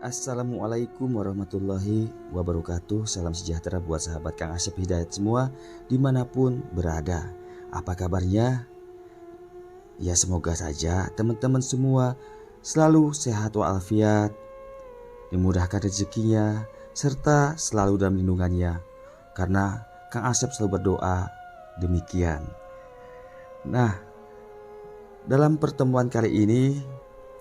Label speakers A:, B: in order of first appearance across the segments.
A: Assalamualaikum warahmatullahi wabarakatuh. Salam sejahtera buat sahabat Kang Asep Hidayat semua dimanapun berada. Apa kabarnya? Ya semoga saja teman-teman semua selalu sehat walafiat, dimudahkan rezekinya, serta selalu dalam lindungannya. Karena Kang Asep selalu berdoa demikian. Nah, dalam pertemuan kali ini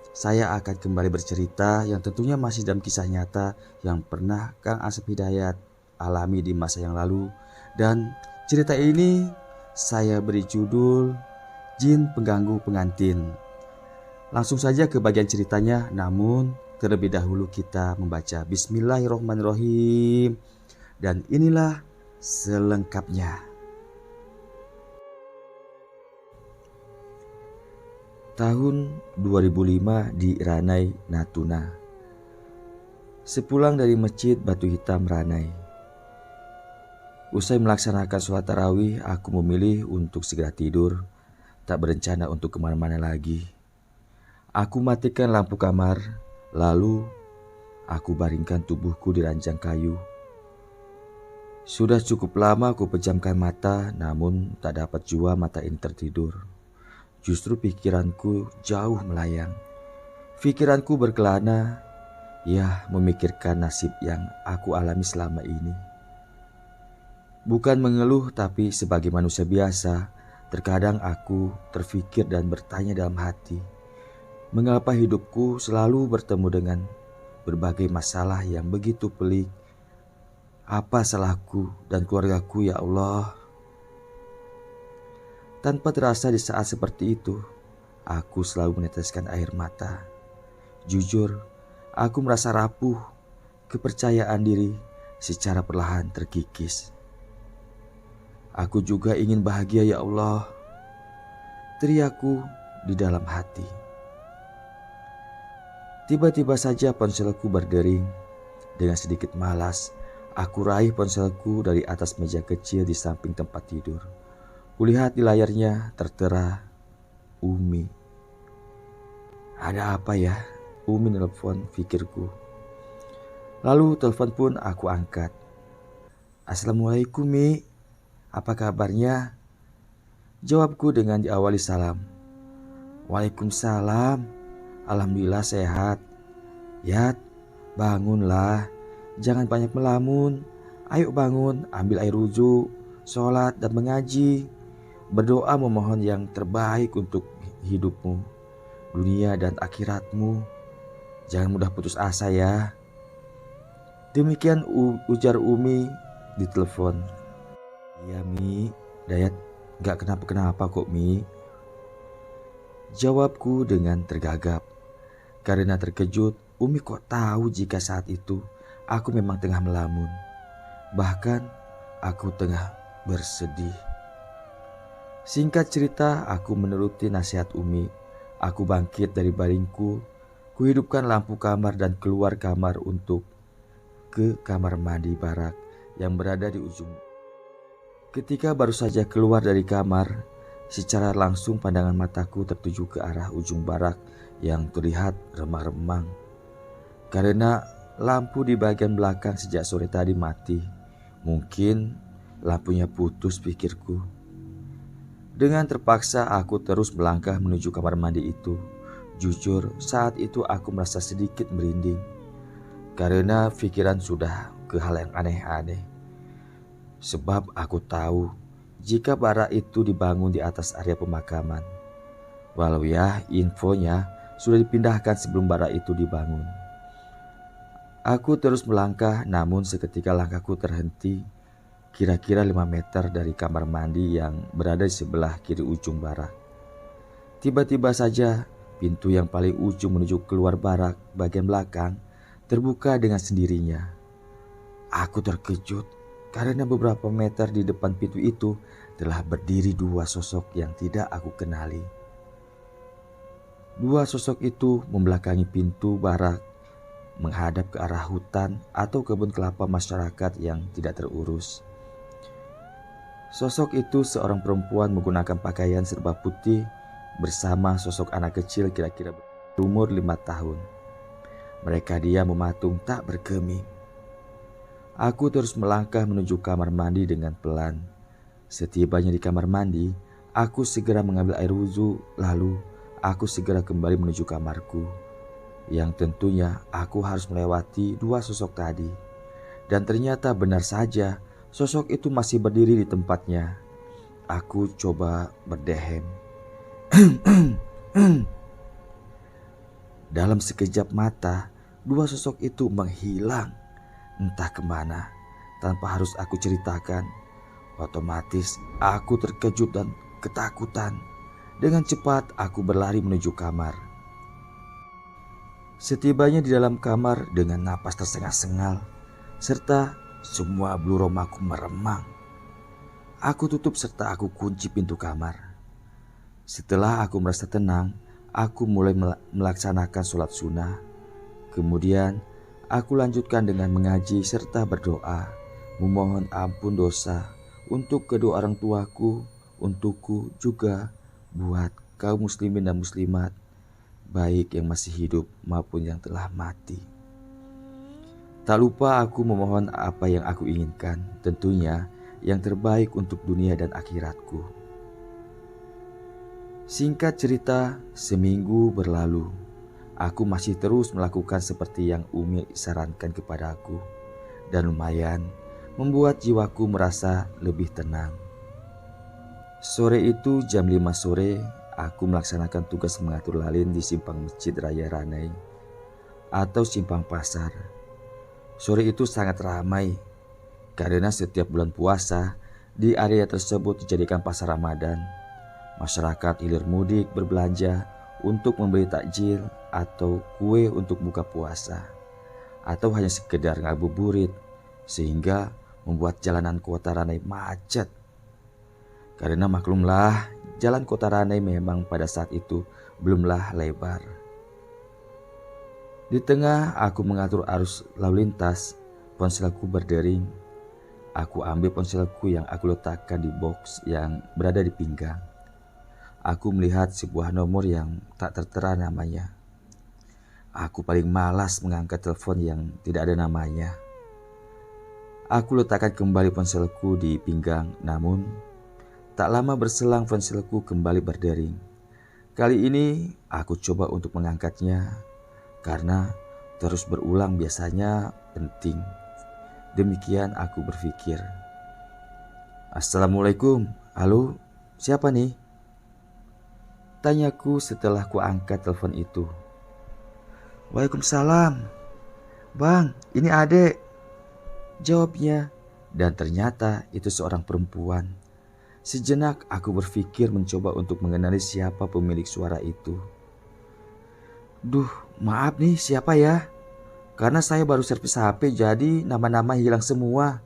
A: saya akan kembali bercerita yang tentunya masih dalam kisah nyata yang pernah Kang Asep Hidayat alami di masa yang lalu. Dan cerita ini saya beri judul Jin Pengganggu Pengantin. Langsung saja ke bagian ceritanya, namun terlebih dahulu kita membaca Bismillahirrohmanirrohim. Dan inilah selengkapnya. Tahun 2005 di Ranai, Natuna. Sepulang dari masjid Batu Hitam Ranai, usai melaksanakan sholat tarawih, aku memilih untuk segera tidur, tak berencana untuk kemana-mana lagi. Aku matikan lampu kamar, lalu aku baringkan tubuhku di ranjang kayu. Sudah cukup lama aku pejamkan mata, namun tak dapat jua mata ini tertidur. Justru pikiranku jauh melayang. Pikiranku berkelana, ya memikirkan nasib yang aku alami selama ini. Bukan mengeluh, tapi sebagai manusia biasa, terkadang aku terfikir dan bertanya dalam hati, mengapa hidupku selalu bertemu dengan berbagai masalah yang begitu pelik? Apa salahku dan keluargaku, ya Allah? Tanpa terasa di saat seperti itu, aku selalu meneteskan air mata. Jujur, aku merasa rapuh, kepercayaan diri secara perlahan terkikis. Aku juga ingin bahagia, ya Allah, teriakku di dalam hati. Tiba-tiba saja ponselku berdering. Dengan sedikit malas, aku raih ponselku dari atas meja kecil di samping tempat tidur. Kulihat di layarnya tertera Umi. Ada apa ya? Umi nelpon, pikirku. Lalu telepon pun aku angkat. Assalamualaikum Mi, apa kabarnya? Jawabku dengan diawali salam. Waalaikumsalam, alhamdulillah sehat. Yat, bangunlah, jangan banyak melamun. Ayo bangun, ambil air wudhu, sholat dan mengaji. Berdoa memohon yang terbaik untuk hidupmu, dunia dan akhiratmu. Jangan mudah putus asa ya. Demikian ujar Umi di telepon. Iya Mi, Dayat gak kenapa-kenapa kok Mi. Jawabku dengan tergagap. Karena terkejut, Umi kok tahu jika saat itu aku memang tengah melamun. Bahkan aku tengah bersedih. Singkat cerita, aku menuruti nasihat Umi. Aku bangkit dari baringku, kuhidupkan lampu kamar dan keluar kamar untuk ke kamar mandi barak yang berada di ujung. Ketika baru saja keluar dari kamar, secara langsung pandangan mataku tertuju ke arah ujung barak yang terlihat remang-remang. Karena lampu di bagian belakang sejak sore tadi mati, mungkin lampunya putus, pikirku. Dengan terpaksa aku terus melangkah menuju kamar mandi itu. Jujur, saat itu aku merasa sedikit merinding. Karena pikiran sudah ke hal yang aneh-aneh. Sebab aku tahu jika barak itu dibangun di atas area pemakaman. Walau ya infonya sudah dipindahkan sebelum barak itu dibangun. Aku terus melangkah, namun seketika langkahku terhenti. Kira-kira 5 meter dari kamar mandi yang berada di sebelah kiri ujung barak. Tiba-tiba saja pintu yang paling ujung menuju keluar barak bagian belakang terbuka dengan sendirinya. Aku terkejut karena beberapa meter di depan pintu itu telah berdiri dua sosok yang tidak aku kenali. Dua sosok itu membelakangi pintu barak, menghadap ke arah hutan atau kebun kelapa masyarakat yang tidak terurus. Sosok itu seorang perempuan menggunakan pakaian serba putih bersama sosok anak kecil kira-kira berumur 5 tahun. Mereka diam mematung tak bergeming. Aku terus melangkah menuju kamar mandi dengan pelan. Setibanya di kamar mandi, aku segera mengambil air wudhu, lalu aku segera kembali menuju kamarku. Yang tentunya aku harus melewati dua sosok tadi. Dan ternyata benar saja, sosok itu masih berdiri di tempatnya. Aku coba berdehem. Dalam sekejap mata, dua sosok itu menghilang entah kemana tanpa harus aku ceritakan. Otomatis aku terkejut dan ketakutan. Dengan cepat aku berlari menuju kamar. Setibanya di dalam kamar dengan napas tersengal-sengal serta semua bulu romaku meremang, aku tutup serta aku kunci pintu kamar. Setelah aku merasa tenang, aku mulai melaksanakan sholat sunnah. Kemudian aku lanjutkan dengan mengaji serta berdoa, memohon ampun dosa untuk kedua orang tuaku, untukku juga buat kaum muslimin dan muslimat, baik yang masih hidup maupun yang telah mati. Tak lupa aku memohon apa yang aku inginkan, tentunya yang terbaik untuk dunia dan akhiratku. Singkat cerita, seminggu berlalu. Aku masih terus melakukan seperti yang Umi sarankan kepada aku, dan lumayan membuat jiwaku merasa lebih tenang. Sore itu jam 5 sore, aku melaksanakan tugas mengatur lalin di simpang Masjid Raya Ranai atau simpang pasar. Sore itu sangat ramai karena setiap bulan puasa di area tersebut dijadikan pasar Ramadan. Masyarakat hilir mudik berbelanja untuk membeli takjil atau kue untuk buka puasa, atau hanya sekedar ngabuburit, sehingga membuat jalanan kota Ranai macet. Karena maklumlah, jalan kota Ranai memang pada saat itu belumlah lebar. Di tengah aku mengatur arus lalu lintas, ponselku berdering. Aku ambil ponselku yang aku letakkan di box yang berada di pinggang. Aku melihat sebuah nomor yang tak tertera namanya. Aku paling malas mengangkat telepon yang tidak ada namanya. Aku letakkan kembali ponselku di pinggang, namun tak lama berselang ponselku kembali berdering. Kali ini aku coba untuk mengangkatnya karena terus berulang biasanya penting. Demikian aku berpikir. Assalamualaikum, halo, siapa nih? Tanyaku setelah ku angkat telepon itu. Waalaikumsalam. Bang, ini adek, jawabnya. Dan ternyata itu seorang perempuan. Sejenak aku berpikir mencoba untuk mengenali siapa pemilik suara itu. Duh, maaf nih, siapa ya? Karena saya baru servis HP, jadi nama-nama hilang semua.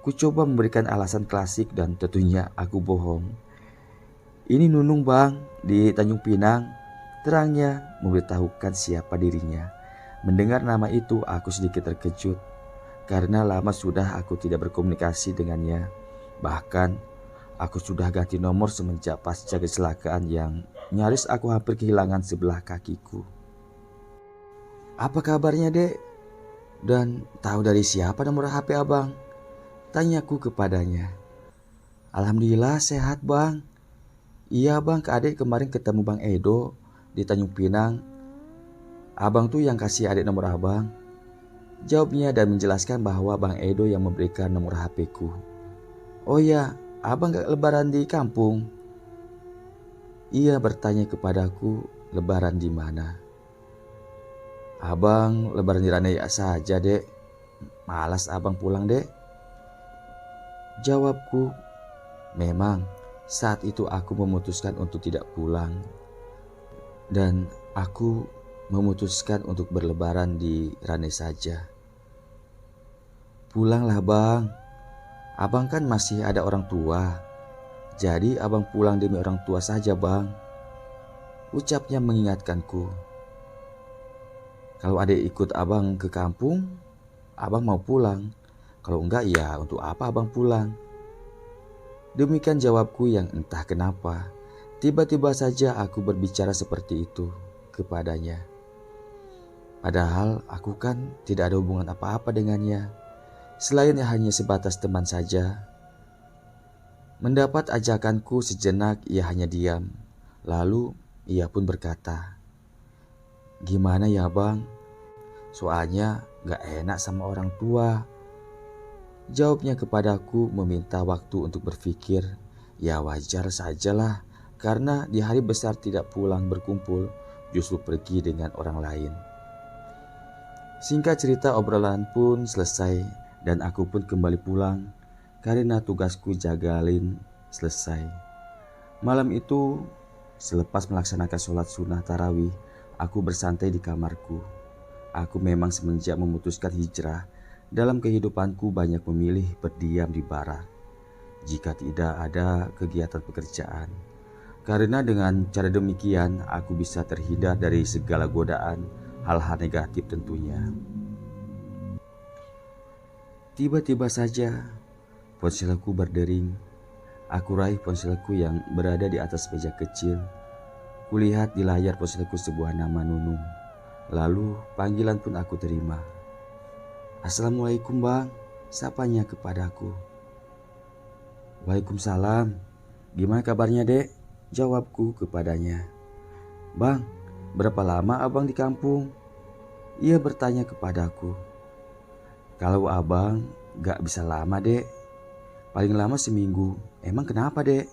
A: Ku coba memberikan alasan klasik dan tentunya aku bohong. Ini Nunung bang, di Tanjung Pinang, terangnya memberitahukan siapa dirinya. Mendengar nama itu aku sedikit terkejut, karena lama sudah aku tidak berkomunikasi dengannya. Bahkan aku sudah ganti nomor semenjak pasca kecelakaan yang nyaris aku hampir kehilangan sebelah kakiku. Apa kabarnya dek? Dan tahu dari siapa nomor HP abang? Tanyaku kepadanya. Alhamdulillah sehat bang. Iya bang, ke adik kemarin ketemu Bang Edo di Tanjung Pinang. Abang tuh yang kasih adik nomor abang, jawabnya dan menjelaskan bahwa Bang Edo yang memberikan nomor HP ku. Oh ya, abang gak lebaran di kampung? Ia bertanya kepadaku, lebaran di mana? Abang lebaran di Ranai saja dek, malas abang pulang dek, jawabku. Memang saat itu aku memutuskan untuk tidak pulang, dan aku memutuskan untuk berlebaran di Ranai saja. Pulanglah bang, abang kan masih ada orang tua, jadi abang pulang demi orang tua saja bang, ucapnya mengingatkanku. Kalau adik ikut abang ke kampung, abang mau pulang. Kalau enggak ya untuk apa abang pulang? Demikian jawabku yang entah kenapa tiba-tiba saja aku berbicara seperti itu kepadanya. Padahal aku kan tidak ada hubungan apa-apa dengannya, selain hanya sebatas teman saja. Mendapat ajakanku sejenak, ia hanya diam. Lalu ia pun berkata, "Gimana ya bang? Soalnya gak enak sama orang tua." Jawabnya kepadaku meminta waktu untuk berpikir. Ya wajar sajalah, karena di hari besar tidak pulang berkumpul, justru pergi dengan orang lain. Singkat cerita, obrolan pun selesai dan aku pun kembali pulang karena tugasku jagalin selesai. Malam itu, selepas melaksanakan sholat sunnah tarawih, aku bersantai di kamarku. Aku memang semenjak memutuskan hijrah, dalam kehidupanku banyak memilih berdiam di barak jika tidak ada kegiatan pekerjaan. Karena dengan cara demikian, aku bisa terhindar dari segala godaan hal-hal negatif tentunya. Tiba-tiba saja ponselku berdering. Aku raih ponselku yang berada di atas meja kecil. Kulihat di layar ponselku sebuah nama Nunung. Lalu panggilan pun aku terima. "Assalamualaikum bang," sapanya kepadaku. "Waalaikumsalam. Gimana kabarnya dek?" jawabku kepadanya. "Bang, berapa lama abang di kampung?" Ia bertanya kepadaku. "Kalau abang gak bisa lama dek, paling lama seminggu." "Emang kenapa dek?"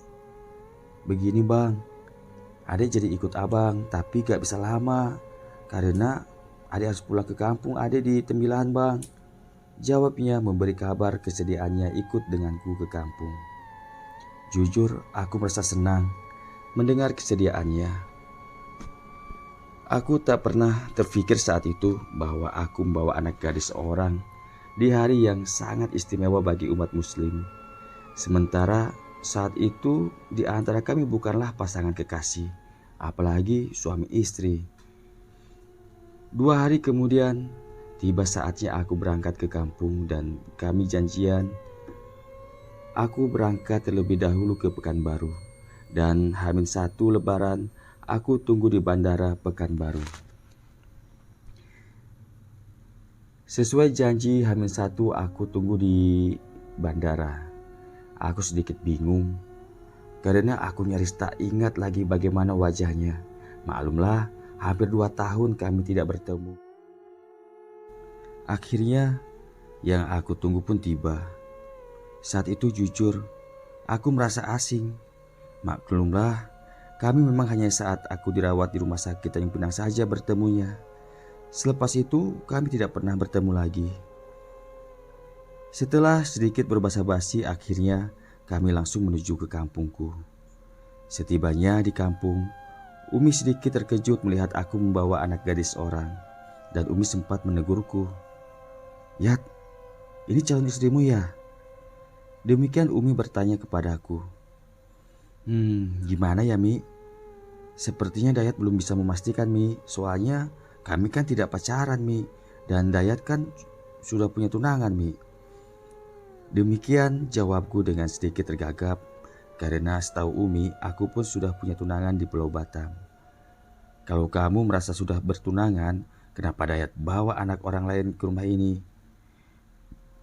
A: "Begini bang, adek jadi ikut abang tapi gak bisa lama, karena adek harus pulang ke kampung adek di Tembilahan bang," jawabnya memberi kabar kesediaannya ikut denganku ke kampung. Jujur aku merasa senang mendengar kesediaannya. Aku tak pernah terfikir saat itu bahwa aku membawa anak gadis orang di hari yang sangat istimewa bagi umat muslim. Sementara saat itu di antara kami bukanlah pasangan kekasih, apalagi suami istri. 2 hari kemudian tiba saatnya aku berangkat ke kampung dan kami janjian. Aku berangkat terlebih dahulu ke Pekanbaru dan H-1 Lebaran aku tunggu di bandara Pekanbaru. Sesuai janji, H-1 aku tunggu di bandara. Aku sedikit bingung karena aku nyaris tak ingat lagi bagaimana wajahnya. Maklumlah, hampir 2 tahun kami tidak bertemu. Akhirnya yang aku tunggu pun tiba. Saat itu jujur, aku merasa asing. Maklumlah, kami memang hanya saat aku dirawat di rumah sakit Tanjung Pinang saja bertemunya. Selepas itu kami tidak pernah bertemu lagi. Setelah sedikit berbasa-basi, akhirnya kami langsung menuju ke kampungku. Setibanya di kampung, Umi sedikit terkejut melihat aku membawa anak gadis orang. Dan Umi sempat menegurku. "Yat, ini calon istrimu ya?" Demikian Umi bertanya kepadaku. Gimana ya Mi? Sepertinya Dayat belum bisa memastikan Mi. Soalnya kami kan tidak pacaran Mi. Dan Dayat kan sudah punya tunangan Mi." Demikian jawabku dengan sedikit tergagap. Karena setahu Umi, aku pun sudah punya tunangan di Pulau Batam. "Kalau kamu merasa sudah bertunangan, kenapa Dayat bawa anak orang lain ke rumah ini?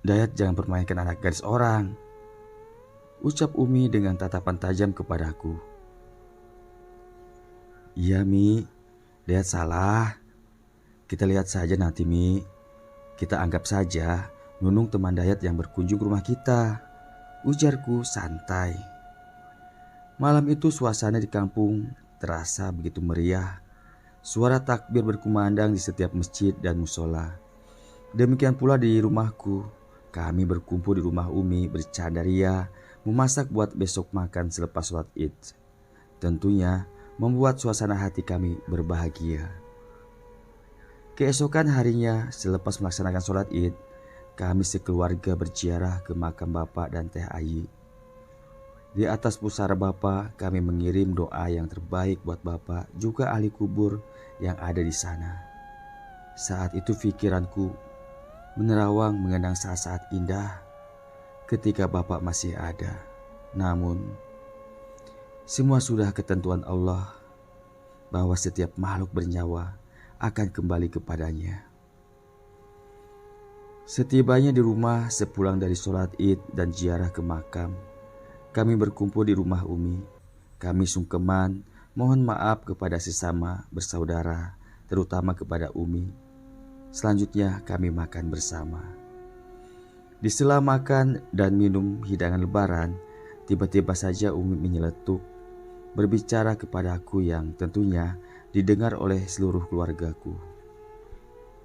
A: Dayat jangan permainkan anak gadis orang," ucap Umi dengan tatapan tajam kepadaku. "Iya Mi, Dayat salah. Kita lihat saja nanti Mi. Kita anggap saja Nunung teman Dayat yang berkunjung ke rumah kita," ujarku santai. Malam itu suasana di kampung terasa begitu meriah. Suara takbir berkumandang di setiap masjid dan musola. Demikian pula di rumahku. Kami berkumpul di rumah Umi bercanda ria, memasak buat besok makan selepas sholat Id. Tentunya membuat suasana hati kami berbahagia. Keesokan harinya selepas melaksanakan sholat Id, kami sekeluarga berziarah ke makam Bapak dan Teh Ayi. Di atas pusara Bapak kami mengirim doa yang terbaik buat Bapak juga ahli kubur yang ada di sana. Saat itu pikiranku menerawang mengenang saat-saat indah ketika Bapak masih ada. Namun semua sudah ketentuan Allah bahwa setiap makhluk bernyawa akan kembali kepadanya. Setibanya di rumah sepulang dari sholat id dan ziarah ke makam, kami berkumpul di rumah Umi. Kami sungkeman mohon maaf kepada sesama bersaudara, terutama kepada Umi. Selanjutnya kami makan bersama. Di sela makan dan minum hidangan lebaran, tiba-tiba saja Umi menyeletuk, berbicara kepadaku yang tentunya didengar oleh seluruh keluargaku.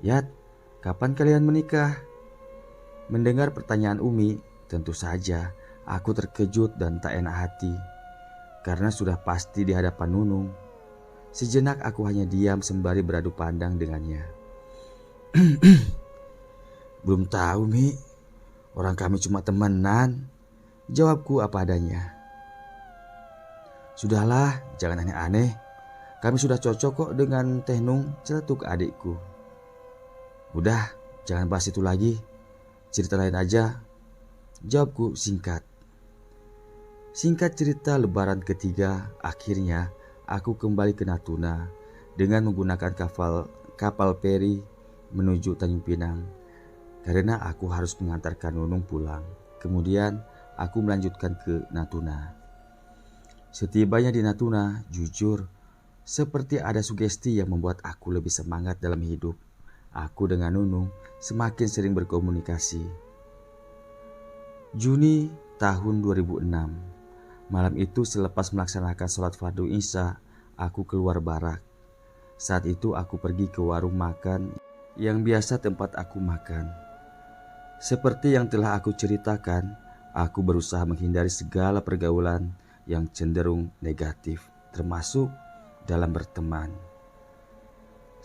A: "Yat, kapan kalian menikah?" Mendengar pertanyaan Umi, tentu saja aku terkejut dan tak enak hati, karena sudah pasti di hadapan Nunung. Sejenak aku hanya diam sembari beradu pandang dengannya. "Belum tahu, Mi. Orang kami cuma temenan," jawabku apa adanya. "Sudahlah, jangan aneh-aneh. Kami sudah cocok kok dengan Teh Nung," celetuk adikku. "Udah, jangan bahas itu lagi. Cerita lain aja," jawabku singkat. Singkat cerita, lebaran ketiga akhirnya aku kembali ke Natuna dengan menggunakan kapal feri menuju Tanjung Pinang karena aku harus mengantarkan Nunung pulang. Kemudian aku melanjutkan ke Natuna. Setibanya di Natuna, jujur seperti ada sugesti yang membuat aku lebih semangat dalam hidup. Aku dengan Nunung semakin sering berkomunikasi. Juni tahun 2006. Malam itu selepas melaksanakan sholat fardu isya, aku keluar barak. Saat itu aku pergi ke warung makan yang biasa tempat aku makan. Seperti yang telah aku ceritakan, aku berusaha menghindari segala pergaulan yang cenderung negatif, termasuk dalam berteman.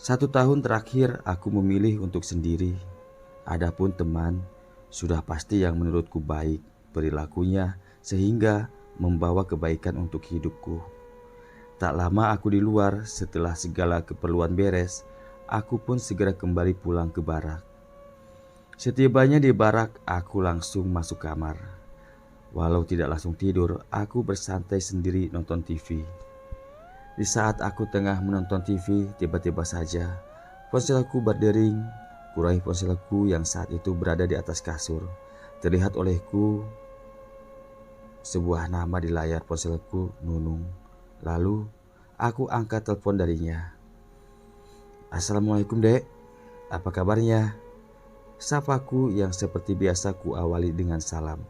A: 1 tahun terakhir aku memilih untuk sendiri. Adapun teman, sudah pasti yang menurutku baik perilakunya sehingga membawa kebaikan untuk hidupku. Tak lama aku di luar, setelah segala keperluan beres, aku pun segera kembali pulang ke barak. Setibanya di barak, aku langsung masuk kamar. Walau tidak langsung tidur, aku bersantai sendiri nonton TV. Di saat aku tengah menonton TV, tiba-tiba saja ponselku berdering. Kuraih ponselku yang saat itu berada di atas kasur. Terlihat olehku sebuah nama di layar ponselku, Nunung. Lalu aku angkat telepon darinya. "Assalamualaikum, Dek. Apa kabarnya?" Sapaku yang seperti biasa ku awali dengan salam.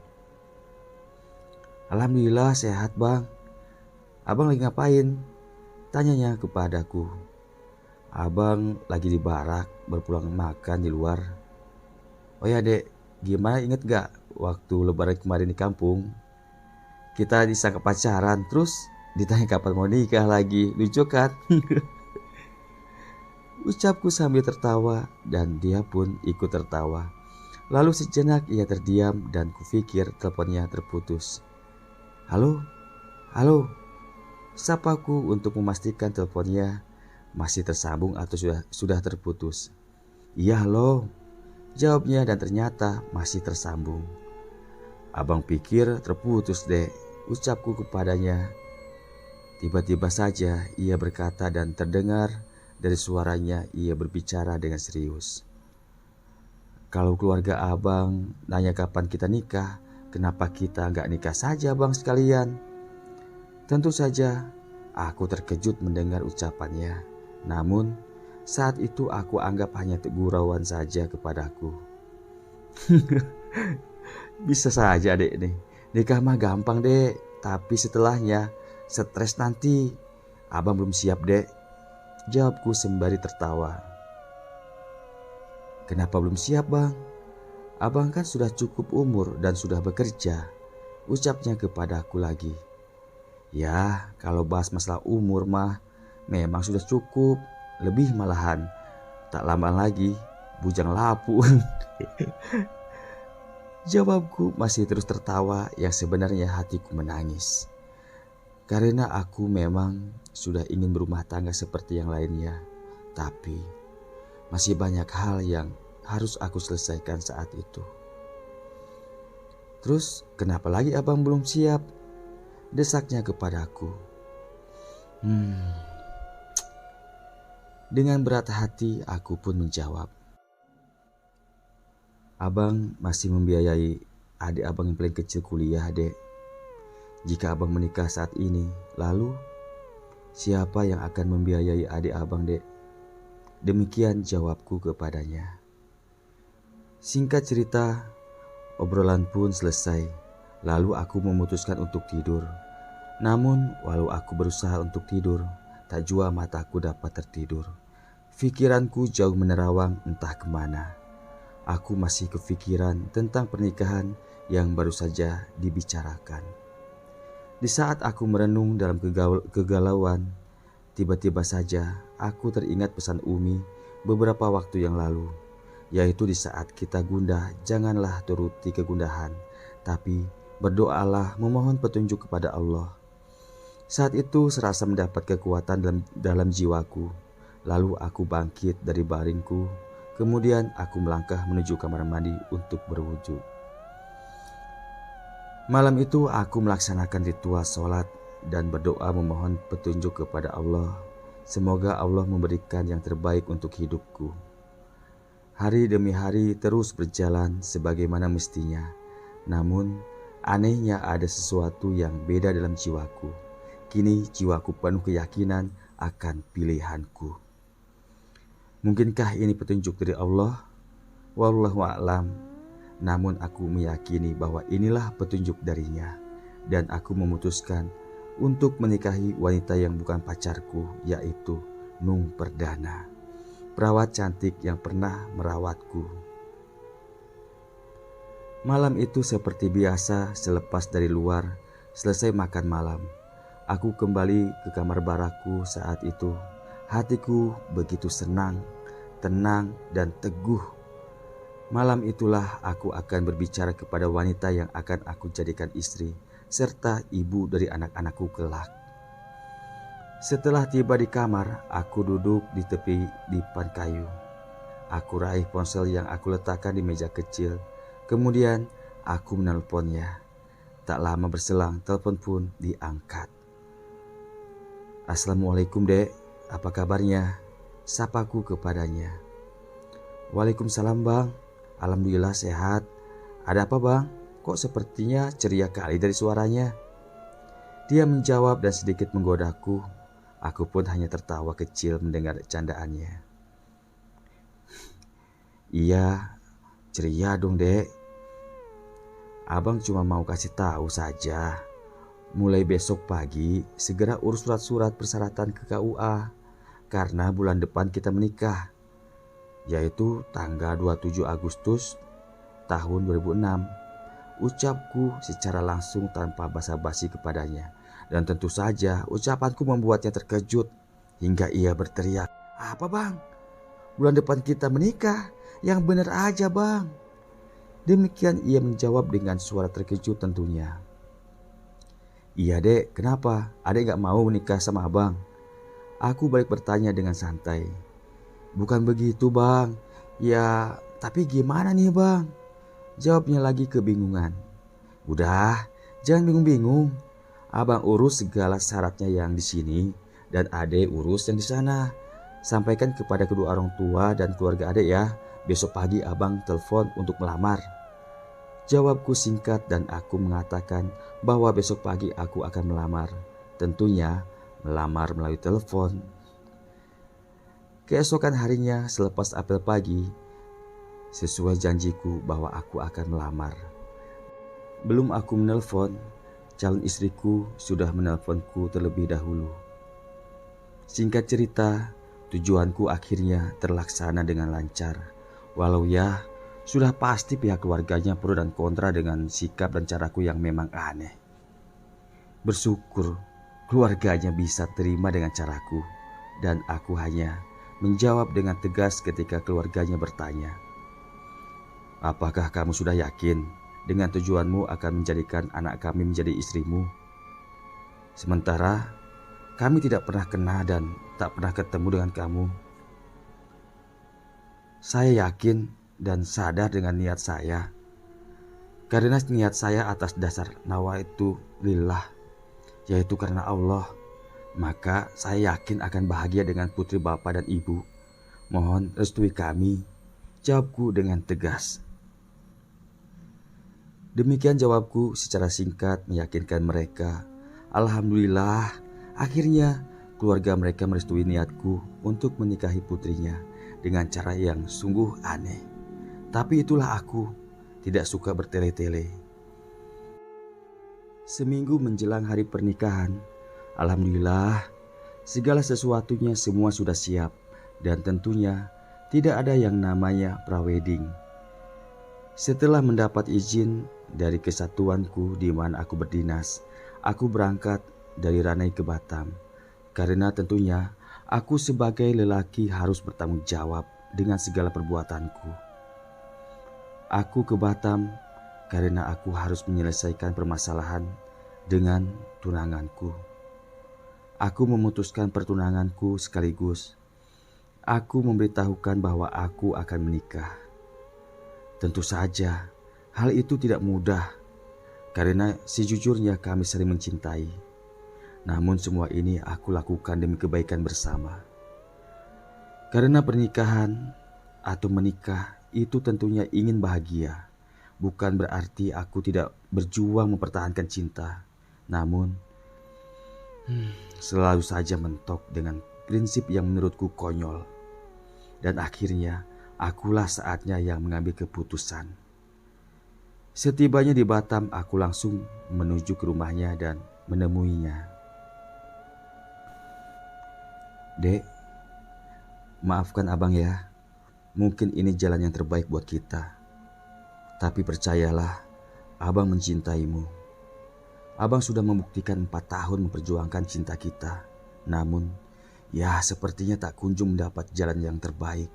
A: "Alhamdulillah sehat, Bang. Abang lagi ngapain?" tanyanya kepadaku. "Abang lagi di barak, berpulang makan di luar." "Oh ya, Dek, gimana, inget gak waktu lebaran kemarin di kampung? Kita disangka pacaran, terus ditanya kapan mau nikah lagi. Lucu kan?" Ucapku sambil tertawa dan dia pun ikut tertawa. Lalu sejenak ia terdiam dan kupikir teleponnya terputus. "Halo, halo," sapaku untuk memastikan teleponnya masih tersambung atau sudah terputus. "Iya, halo," jawabnya dan ternyata masih tersambung. "Abang pikir terputus, Dek," ucapku kepadanya. Tiba-tiba saja ia berkata dan terdengar dari suaranya ia berbicara dengan serius. "Kalau keluarga abang nanya kapan kita nikah, kenapa kita nggak nikah saja, Bang, sekalian?" Tentu saja aku terkejut mendengar ucapannya. Namun saat itu aku anggap hanya gurauan saja kepadaku. "Bisa saja, Dek, nih. Nikah mah gampang, Dek. Tapi setelahnya stres nanti. Abang belum siap, Dek," jawabku sembari tertawa. "Kenapa belum siap, Bang? Abang kan sudah cukup umur dan sudah bekerja," ucapnya kepadaku lagi. "Ya, kalau bahas masalah umur mah memang sudah cukup, lebih malahan. Tak lama lagi bujang lapuk." Jawabku masih terus tertawa yang sebenarnya hatiku menangis. Karena aku memang sudah ingin berumah tangga seperti yang lainnya. Tapi masih banyak hal yang harus aku selesaikan saat itu. "Terus kenapa lagi abang belum siap?" desaknya kepadaku. Dengan berat hati aku pun menjawab, "Abang masih membiayai adik abang yang paling kecil kuliah, Dek. Jika abang menikah saat ini, lalu siapa yang akan membiayai adik abang, Dek?" Demikian jawabku kepadanya. Singkat cerita, obrolan pun selesai. Lalu aku memutuskan untuk tidur. Namun, walau aku berusaha untuk tidur, tak jua mataku dapat tertidur. Pikiranku jauh menerawang entah kemana. Aku masih kepikiran tentang pernikahan yang baru saja dibicarakan. Di saat aku merenung dalam kegalauan, tiba-tiba saja aku teringat pesan Umi beberapa waktu yang lalu, yaitu di saat kita gundah, janganlah turuti kegundahan, tapi berdoalah memohon petunjuk kepada Allah. Saat itu serasa mendapat kekuatan dalam jiwaku. Lalu aku bangkit dari baringku, kemudian aku melangkah menuju kamar mandi untuk berwudu. Malam itu aku melaksanakan ritual sholat dan berdoa memohon petunjuk kepada Allah. Semoga Allah memberikan yang terbaik untuk hidupku. Hari demi hari terus berjalan sebagaimana mestinya. Namun anehnya ada sesuatu yang beda dalam jiwaku. Kini jiwaku penuh keyakinan akan pilihanku. Mungkinkah ini petunjuk dari Allah? Wallahu a'lam. Namun aku meyakini bahwa inilah petunjuk darinya. Dan aku memutuskan untuk menikahi wanita yang bukan pacarku, yaitu Nung Perdana, perawat cantik yang pernah merawatku. Malam itu seperti biasa, selepas dari luar, selesai makan malam, aku kembali ke kamar baraku. Saat itu hatiku begitu senang, tenang, dan teguh. Malam itulah aku akan berbicara kepada wanita yang akan aku jadikan istri, serta ibu dari anak-anakku kelak. Setelah tiba di kamar, aku duduk di tepi dipan kayu. Aku raih ponsel yang aku letakkan di meja kecil. Kemudian aku menelponnya. Tak lama berselang, telepon pun diangkat. "Assalamualaikum, Dek. Apa kabarnya?" sapaku kepadanya. "Waalaikumsalam, Bang. Alhamdulillah sehat. Ada apa, Bang? Kok sepertinya ceria kali dari suaranya?" Dia menjawab dan sedikit menggodaku. Aku pun hanya tertawa kecil mendengar candaannya. "Iya, ceria dong, Dek. Abang cuma mau kasih tahu saja. Mulai besok pagi segera urus surat-surat persyaratan ke KUA. Karena bulan depan kita menikah, yaitu tanggal 27 Agustus tahun 2006. Ucapku secara langsung tanpa basa-basi kepadanya. Dan tentu saja ucapanku membuatnya terkejut hingga ia berteriak, "Apa, Bang? Bulan depan kita menikah? Yang benar aja, Bang." Demikian ia menjawab dengan suara terkejut tentunya. "Iya, Dek, kenapa? Adek gak mau menikah sama abang?" Aku balik bertanya dengan santai. "Bukan begitu, Bang. Ya, tapi gimana nih, Bang?" Jawabnya lagi kebingungan. "Udah, jangan bingung-bingung. Abang urus segala syaratnya yang di sini dan adek urus yang di sana. Sampaikan kepada kedua orang tua dan keluarga adek ya. Besok pagi abang telepon untuk melamar." Jawabku singkat dan aku mengatakan bahwa besok pagi aku akan melamar. Tentunya melamar melalui telepon. Keesokan harinya selepas apel pagi, sesuai janjiku bahwa aku akan melamar. Belum aku menelpon, calon istriku sudah menelponku terlebih dahulu. Singkat cerita, tujuanku akhirnya terlaksana dengan lancar. Walau ya, sudah pasti pihak keluarganya pro dan kontra dengan sikap dan caraku yang memang aneh. Bersyukur keluarganya bisa terima dengan caraku, dan aku hanya menjawab dengan tegas ketika keluarganya bertanya, "Apakah kamu sudah yakin dengan tujuanmu akan menjadikan anak kami menjadi istrimu? Sementara kami tidak pernah kenal dan tak pernah ketemu dengan kamu." Saya yakin dan sadar dengan niat saya, karena niat saya atas dasar nawaitu lillah, yaitu karena Allah. Maka saya yakin akan bahagia dengan putri bapak dan ibu. Mohon restui kami, jawabku dengan tegas. Demikian jawabku secara singkat meyakinkan mereka. Alhamdulillah, akhirnya keluarga mereka merestui niatku untuk menikahi putrinya dengan cara yang sungguh aneh. Tapi itulah aku, tidak suka bertele-tele. Seminggu menjelang hari pernikahan, alhamdulillah segala sesuatunya semua sudah siap dan tentunya tidak ada yang namanya prawedding. Setelah mendapat izin dari kesatuanku di mana aku berdinas, aku berangkat dari Ranai ke Batam. Karena tentunya aku sebagai lelaki harus bertanggung jawab dengan segala perbuatanku. Aku ke Batam karena aku harus menyelesaikan permasalahan dengan tunanganku. Aku memutuskan pertunanganku sekaligus aku memberitahukan bahwa aku akan menikah. Tentu saja hal itu tidak mudah karena sejujurnya kami saling mencintai. Namun semua ini aku lakukan demi kebaikan bersama. Karena pernikahan atau menikah itu tentunya ingin bahagia. Bukan berarti aku tidak berjuang mempertahankan cinta. Namun selalu saja mentok dengan prinsip yang menurutku konyol. Dan akhirnya akulah saatnya yang mengambil keputusan. Setibanya di Batam, aku langsung menuju ke rumahnya dan menemuinya. Dek, maafkan abang ya. Mungkin ini jalan yang terbaik buat kita. Tapi percayalah, abang mencintaimu. Abang sudah membuktikan 4 tahun memperjuangkan cinta kita. Namun, ya sepertinya tak kunjung mendapat jalan yang terbaik.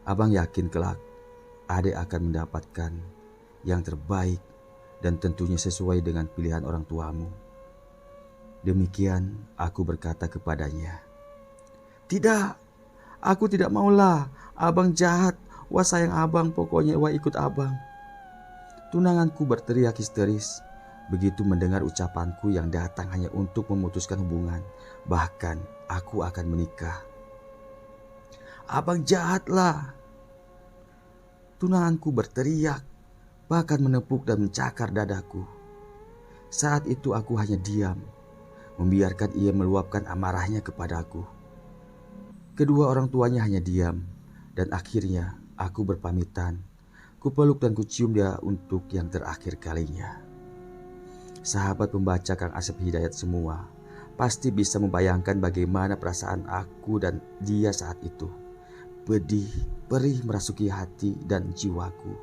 A: Abang yakin kelak adik akan mendapatkan yang terbaik dan tentunya sesuai dengan pilihan orang tuamu. Demikian aku berkata kepadanya. Tidak, aku tidak maulah. Abang jahat. Wah sayang abang, pokoknya wah ikut abang. Tunanganku berteriak histeris. Begitu mendengar ucapanku yang datang hanya untuk memutuskan hubungan. Bahkan aku akan menikah. Abang jahatlah. Tunanganku berteriak, bahkan menepuk dan mencakar dadaku. Saat itu aku hanya diam, membiarkan ia meluapkan amarahnya kepadaku. Kedua orang tuanya hanya diam, dan akhirnya aku berpamitan. Kupeluk dan kucium dia untuk yang terakhir kalinya. Sahabat pembaca Kang Asep Hidayat semua pasti bisa membayangkan bagaimana perasaan aku dan dia saat itu. Pedih, perih merasuki hati dan jiwaku.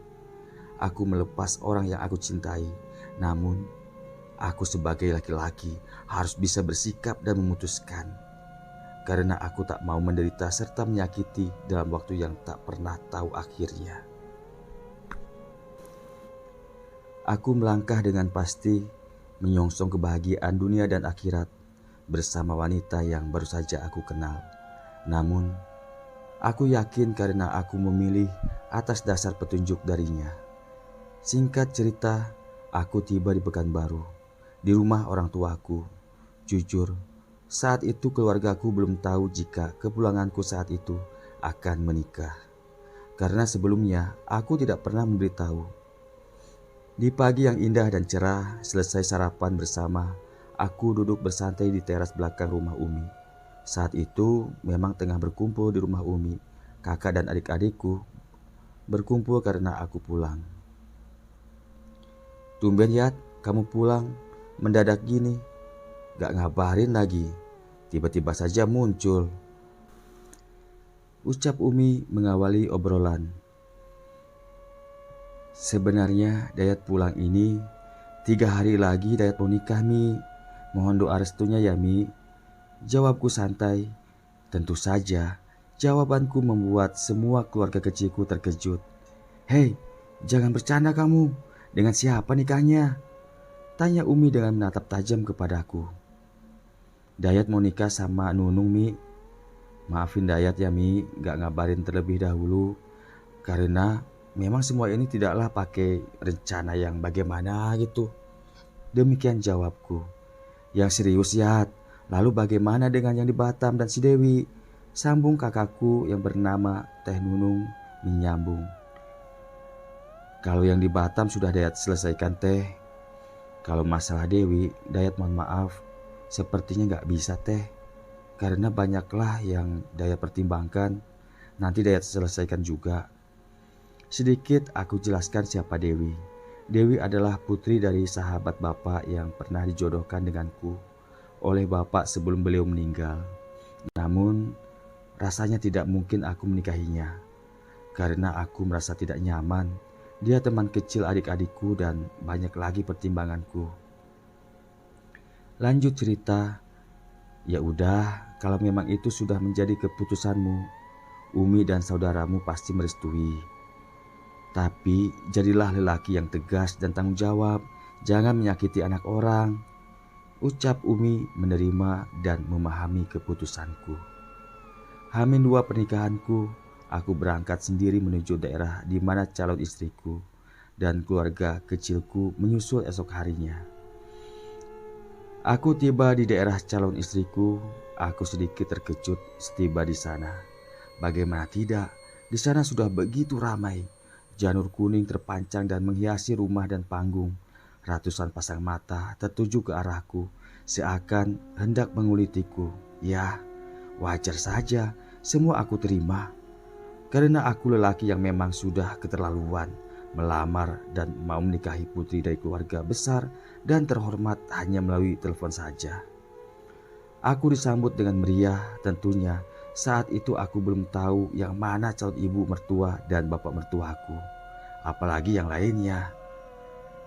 A: Aku melepas orang yang aku cintai, namun aku sebagai laki-laki harus bisa bersikap dan memutuskan. Karena aku tak mau menderita serta menyakiti dalam waktu yang tak pernah tahu akhirnya. Aku melangkah dengan pasti menyongsong kebahagiaan dunia dan akhirat bersama wanita yang baru saja aku kenal. Namun, aku yakin karena aku memilih atas dasar petunjuk darinya. Singkat cerita, aku tiba di Pekanbaru, di rumah orang tuaku. Jujur, saat itu keluargaku belum tahu jika kepulanganku saat itu akan menikah. Karena sebelumnya aku tidak pernah memberitahu. Di pagi yang indah dan cerah, selesai sarapan bersama, aku duduk bersantai di teras belakang rumah Umi. Saat itu memang tengah berkumpul di rumah Umi. Kakak dan adik-adikku berkumpul karena aku pulang. Tumben Yat, kamu pulang mendadak gini. Gak ngabarin lagi. Tiba-tiba saja muncul. Ucap Umi mengawali obrolan. Sebenarnya Dayat pulang ini 3 hari lagi Dayat mau nikah Mi. Mohon doa restunya ya Mi. Jawabku santai. Tentu saja jawabanku membuat semua keluarga kecilku terkejut. Hei, jangan bercanda kamu. Dengan siapa nikahnya? Tanya Umi dengan menatap tajam kepadaku. Dayat mau nikah sama Nunung Mi. Maafin Dayat ya Mi, gak ngabarin terlebih dahulu. Karena memang semua ini tidaklah pakai rencana yang bagaimana gitu. Demikian jawabku. Yang serius Yat, Lalu bagaimana dengan yang di Batam dan si Dewi? Sambung kakakku yang bernama Teh Nunung menyambung. Kalau yang di Batam sudah Dayat selesaikan Teh. Kalau masalah Dewi, Dayat mohon maaf, sepertinya gak bisa Teh. Karena banyaklah yang Dayat pertimbangkan, nanti Dayat selesaikan juga. Sedikit aku jelaskan siapa Dewi. Dewi adalah putri dari sahabat bapak yang pernah dijodohkan denganku oleh bapak sebelum beliau meninggal. Namun rasanya tidak mungkin aku menikahinya karena aku merasa tidak nyaman. Dia teman kecil adik-adikku dan banyak lagi pertimbanganku. Lanjut cerita. Ya udah, kalau memang itu sudah menjadi keputusanmu, Umi dan saudaramu pasti merestui. Tapi jadilah lelaki yang tegas dan tanggung jawab. Jangan menyakiti anak orang. Ucap Umi menerima dan memahami keputusanku. Hamin 2 pernikahanku, aku berangkat sendiri menuju daerah di mana calon istriku dan keluarga kecilku menyusul esok harinya. Aku tiba di daerah calon istriku. Aku sedikit terkejut setiba di sana. Bagaimana tidak, di sana sudah begitu ramai. Janur kuning terpancang dan menghiasi rumah dan panggung. Ratusan pasang mata tertuju ke arahku, seakan hendak mengulitiku. Ya, wajar saja, semua aku terima. Karena aku lelaki yang memang sudah keterlaluan melamar dan mau menikahi putri dari keluarga besar dan terhormat hanya melalui telepon saja. Aku disambut dengan meriah. Tentunya saat itu aku belum tahu yang mana calon ibu mertua dan bapak mertuaku, apalagi yang lainnya.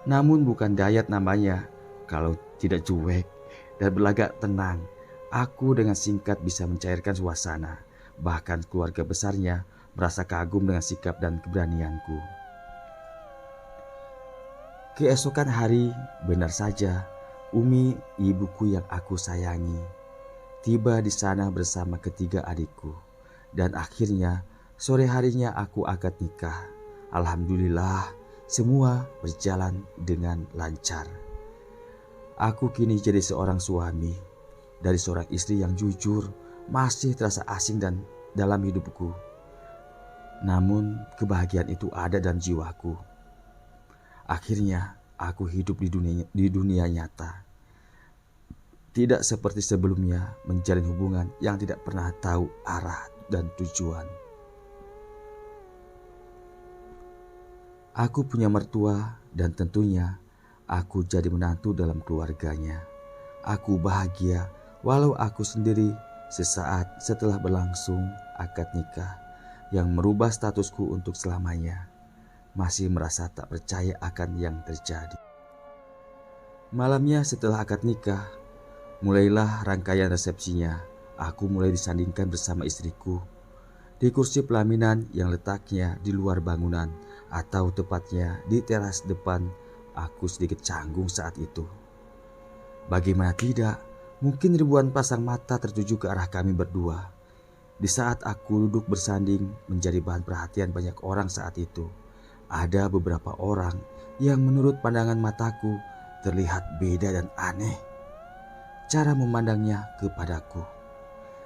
A: Namun bukan Dayat namanya kalau tidak cuek dan berlagak tenang. Aku dengan singkat bisa mencairkan suasana. Bahkan keluarga besarnya merasa kagum dengan sikap dan keberanianku. Keesokan hari, benar saja, Umi, ibuku yang aku sayangi, tiba di sana bersama ketiga adikku. Dan akhirnya sore harinya aku akad nikah. Alhamdulillah, semua berjalan dengan lancar. Aku kini jadi seorang suami. Dari seorang istri yang jujur, masih terasa asing dan dalam hidupku. Namun kebahagiaan itu ada dalam jiwaku. Akhirnya aku hidup di dunia nyata. Tidak seperti sebelumnya menjalin hubungan yang tidak pernah tahu arah dan tujuan. Aku punya mertua dan tentunya aku jadi menantu dalam keluarganya. Aku bahagia walau aku sendiri sesaat setelah berlangsung akad nikah yang merubah statusku untuk selamanya. Masih merasa tak percaya akan yang terjadi. Malamnya setelah akad nikah, mulailah rangkaian resepsinya. Aku mulai disandingkan bersama istriku di kursi pelaminan yang letaknya di luar bangunan, atau tepatnya di teras depan. Aku sedikit canggung saat itu. Bagaimana tidak, mungkin ribuan pasang mata tertuju ke arah kami berdua. Di saat aku duduk bersanding menjadi bahan perhatian banyak orang saat itu, ada beberapa orang yang menurut pandangan mataku terlihat beda dan aneh cara memandangnya kepadaku.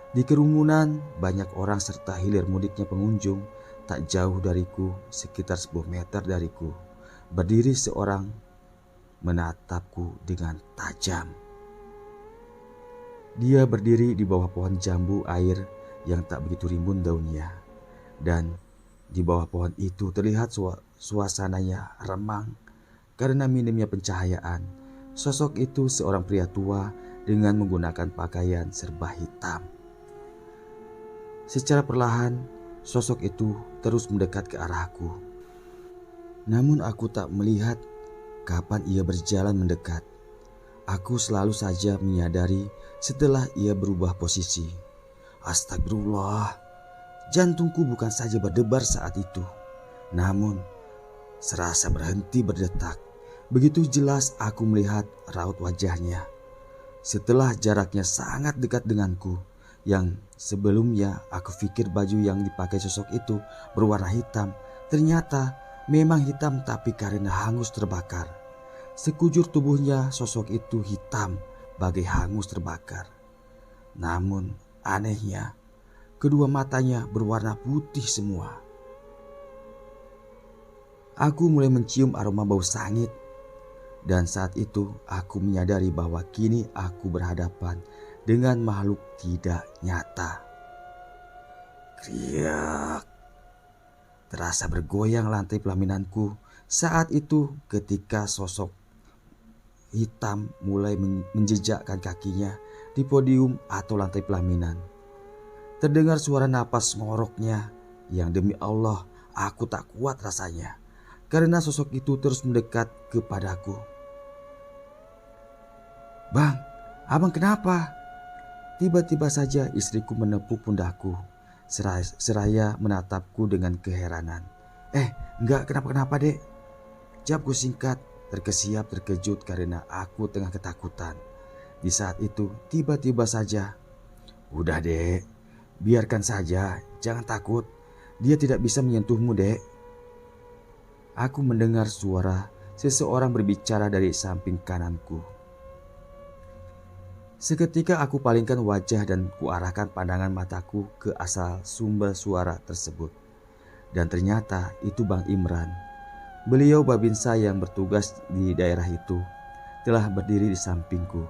A: Di kerumunan banyak orang serta hilir mudiknya pengunjung. Tak jauh dariku, sekitar 10 meter dariku, berdiri seorang menatapku dengan tajam. Dia berdiri di bawah pohon jambu air yang tak begitu rimbun daunnya. Dan di bawah pohon itu terlihat suasananya remang karena minimnya pencahayaan. Sosok itu seorang pria tua dengan menggunakan pakaian serba hitam. Secara perlahan, sosok itu terus mendekat ke arahku. Namun aku tak melihat kapan ia berjalan mendekat. Aku selalu saja menyadari setelah ia berubah posisi. Astagfirullah, jantungku bukan saja berdebar saat itu, namun serasa berhenti berdetak. Begitu jelas aku melihat raut wajahnya. Setelah jaraknya sangat dekat denganku, yang sebelumnya aku pikir baju yang dipakai sosok itu berwarna hitam, ternyata memang hitam tapi karena hangus terbakar. Sekujur tubuhnya sosok itu hitam bagai hangus terbakar. Namun anehnya, kedua matanya berwarna putih semua. Aku mulai mencium aroma bau sangit. Dan saat itu aku menyadari bahwa kini aku berhadapan dengan makhluk tidak nyata. Kriak. Terasa bergoyang lantai pelaminanku saat itu ketika sosok hitam mulai menjejakkan kakinya di podium atau lantai pelaminan. Terdengar suara napas ngoroknya yang demi Allah aku tak kuat rasanya karena sosok itu terus mendekat kepadaku. "Bang, abang kenapa?" Tiba-tiba saja istriku menepuk pundakku seraya menatapku dengan keheranan. Enggak kenapa-kenapa dek," jawabku singkat, terkesiap terkejut karena aku tengah ketakutan. Di saat itu tiba-tiba saja, "Udah dek, biarkan saja, jangan takut. Dia tidak bisa menyentuhmu dek." Aku mendengar suara seseorang berbicara dari samping kananku. Seketika aku palingkan wajah dan kuarahkan pandangan mataku ke asal sumber suara tersebut. Dan ternyata itu Bang Imran. Beliau babinsa yang bertugas di daerah itu telah berdiri di sampingku.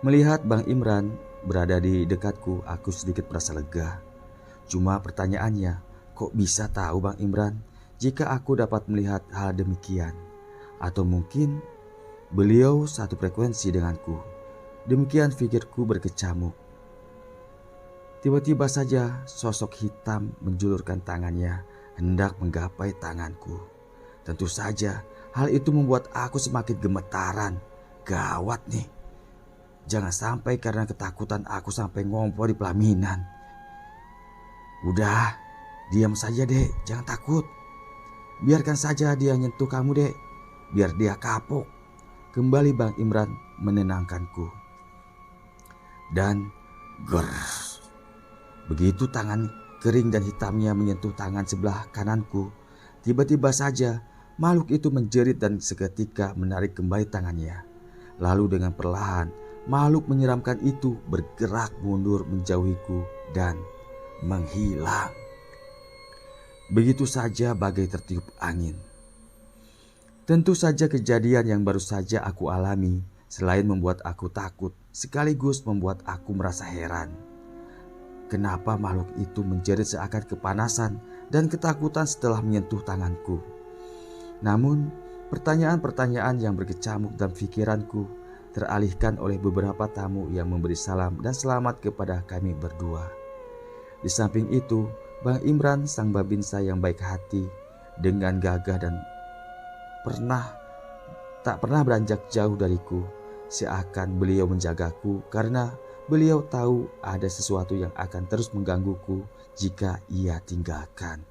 A: Melihat Bang Imran berada di dekatku, aku sedikit merasa lega. Cuma pertanyaannya, kok bisa tahu Bang Imran jika aku dapat melihat hal demikian? Atau mungkin beliau satu frekuensi denganku. Demikian pikirku berkecamuk. Tiba-tiba saja sosok hitam menjulurkan tangannya hendak menggapai tanganku. Tentu saja hal itu membuat aku semakin gemetaran. Gawat nih. Jangan sampai karena ketakutan aku sampai ngompol di pelaminan. "Udah, diam saja dek, jangan takut. Biarkan saja dia nyentuh kamu dek, biar dia kapok." Kembali Bang Imran menenangkanku. Dan begitu tangan kering dan hitamnya menyentuh tangan sebelah kananku, tiba-tiba saja makhluk itu menjerit dan seketika menarik kembali tangannya. Lalu dengan perlahan makhluk menyeramkan itu bergerak mundur menjauhiku dan menghilang. Begitu saja bagai tertiup angin. Tentu saja kejadian yang baru saja aku alami selain membuat aku takut, sekaligus membuat aku merasa heran. Kenapa makhluk itu menjerit seakan kepanasan dan ketakutan setelah menyentuh tanganku? Namun, pertanyaan-pertanyaan yang berkecamuk dalam pikiranku teralihkan oleh beberapa tamu yang memberi salam dan selamat kepada kami berdua. Di samping itu, Bang Imran sang babinsa yang baik hati dengan gagah dan tak pernah beranjak jauh dariku, seakan beliau menjagaku karena beliau tahu ada sesuatu yang akan terus menggangguku jika ia tinggalkan.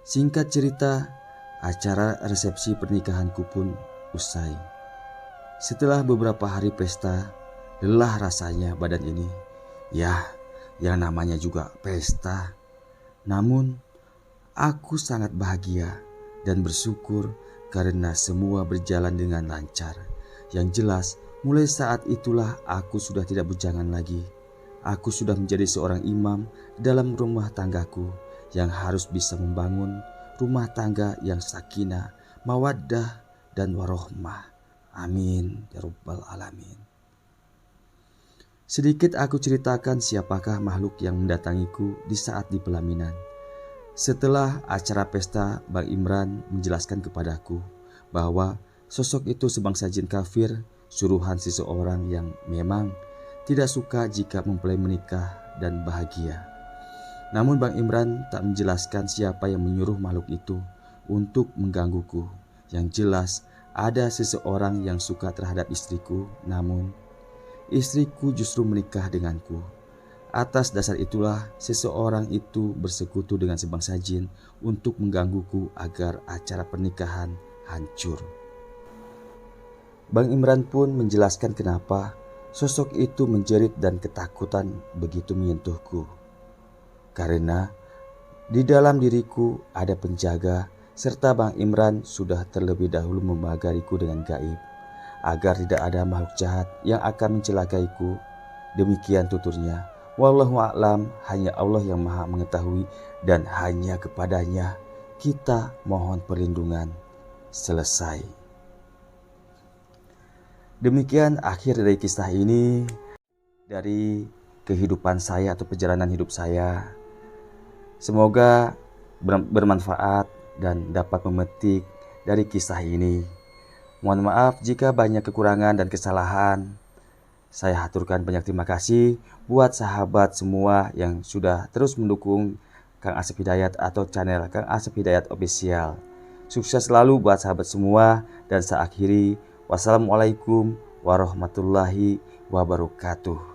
A: Singkat cerita, acara resepsi pernikahanku pun usai. Setelah beberapa hari pesta, lelah rasanya badan ini. Ya, yang namanya juga pesta. Namun, aku sangat bahagia dan bersyukur karena semua berjalan dengan lancar. Yang jelas, mulai saat itulah aku sudah tidak bujangan lagi. Aku sudah menjadi seorang imam dalam rumah tanggaku yang harus bisa membangun rumah tangga yang sakinah, mawaddah, dan warohmah. Amin ya rabbal alamin. Sedikit aku ceritakan siapakah makhluk yang mendatangiku di saat di pelaminan. Setelah acara pesta, Bang Imran menjelaskan kepadaku bahwa sosok itu sebangsa jin kafir, suruhan seseorang yang memang tidak suka jika mempelai menikah dan bahagia. Namun Bang Imran tak menjelaskan siapa yang menyuruh makhluk itu untuk menggangguku. Yang jelas ada seseorang yang suka terhadap istriku, namun istriku justru menikah denganku. Atas dasar itulah seseorang itu bersekutu dengan sebangsa jin untuk menggangguku agar acara pernikahan hancur. Bang Imran pun menjelaskan kenapa sosok itu menjerit dan ketakutan begitu menyentuhku. Karena di dalam diriku ada penjaga serta Bang Imran sudah terlebih dahulu memagariku dengan gaib. agar tidak ada makhluk jahat yang akan mencelakaiku. Demikian tuturnya. Wallahu a'lam, hanya Allah yang maha mengetahui dan hanya kepadanya kita mohon perlindungan. Selesai. Demikian akhir dari kisah ini, dari kehidupan saya atau perjalanan hidup saya. Semoga bermanfaat dan dapat memetik dari kisah ini. Mohon maaf jika banyak kekurangan dan kesalahan. Saya haturkan banyak terima kasih buat sahabat semua yang sudah terus mendukung Kang Asep Hidayat atau channel Kang Asep Hidayat Official. Sukses selalu buat sahabat semua, dan saya akhiri. Wassalamualaikum warahmatullahi wabarakatuh.